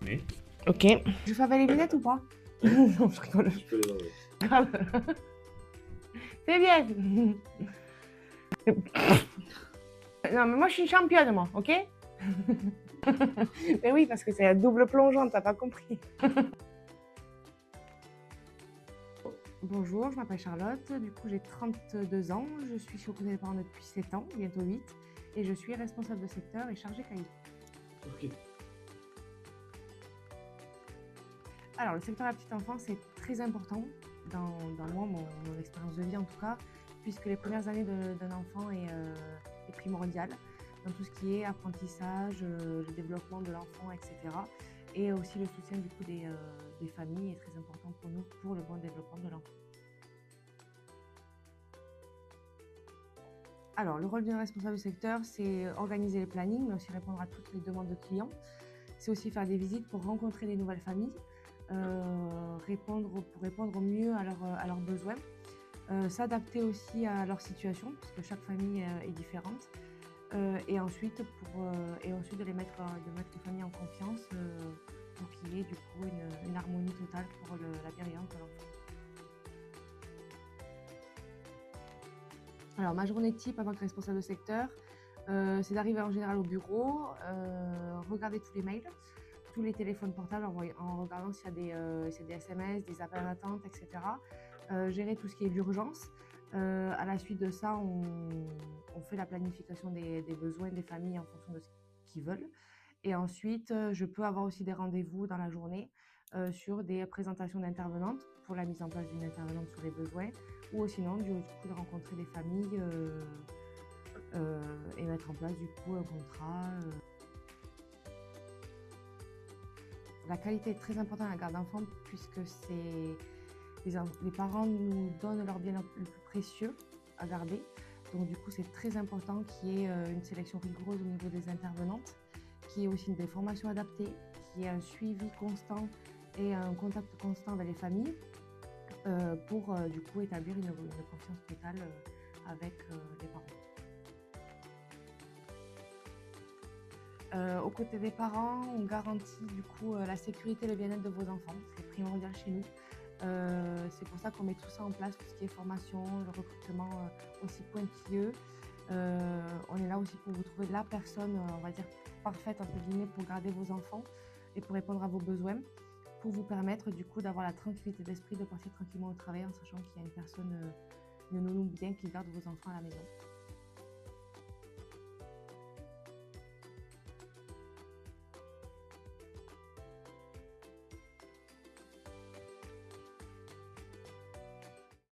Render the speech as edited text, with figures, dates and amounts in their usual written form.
Oui. Ok. Je fais avec les lunettes ou pas? Non, je rigole. Je peux les enlever. C'est bien. Non, mais moi, je suis une championne, moi, ok? Mais oui, parce que c'est un double plongeon, t'as pas compris. Bonjour, je m'appelle Charlotte, du coup j'ai 32 ans, je suis chez Auprès des parents depuis 7 ans, bientôt 8, et je suis responsable de secteur et chargée qualité. Ok. Alors, le secteur de la petite enfance, c'est très important dans moi, mon expérience de vie en tout cas, puisque les premières années d'un enfant est primordial dans tout ce qui est apprentissage, le développement de l'enfant, etc. Et aussi le soutien du coup des familles est très important pour nous pour le bon développement de l'enfant. Alors, le rôle d'un responsable du secteur, c'est organiser les plannings, mais aussi répondre à toutes les demandes de clients. C'est aussi faire des visites pour rencontrer des nouvelles familles, pour répondre au mieux à leurs besoins, s'adapter aussi à leur situation, puisque chaque famille est différente, et ensuite de mettre les familles en confiance pour qu'il y ait du coup une harmonie totale pour la bienveillance de l'enfant. Alors, ma journée type en tant que responsable de secteur, c'est d'arriver en général au bureau, regarder tous les mails, tous les téléphones portables en regardant s'il y a des SMS, des appels d'attente, etc. Gérer tout ce qui est d'urgence. À la suite de ça, on fait la planification des besoins des familles en fonction de ce qu'ils veulent. Et ensuite, je peux avoir aussi des rendez-vous dans la journée sur des présentations d'intervenantes pour la mise en place d'une intervenante sur les besoins, ou sinon du coup de rencontrer des familles et mettre en place du coup un contrat. La qualité est très importante à la garde d'enfants puisque les parents nous donnent leur bien le plus précieux à garder. Donc du coup c'est très important qu'il y ait une sélection rigoureuse au niveau des intervenantes, qu'il y ait aussi des formations adaptées, qu'il y ait un suivi constant et un contact constant avec les familles pour du coup établir une confiance totale avec les parents. Aux côtés des parents, on garantit du coup la sécurité et le bien-être de vos enfants. C'est primordial chez nous. C'est pour ça qu'on met tout ça en place, tout ce qui est formation, le recrutement aussi pointilleux. On est là aussi pour vous trouver la personne, on va dire, parfaite entre guillemets pour garder vos enfants et pour répondre à vos besoins, pour vous permettre du coup d'avoir la tranquillité d'esprit de partir tranquillement au travail en sachant qu'il y a une personne, une nounou bien qui garde vos enfants à la maison.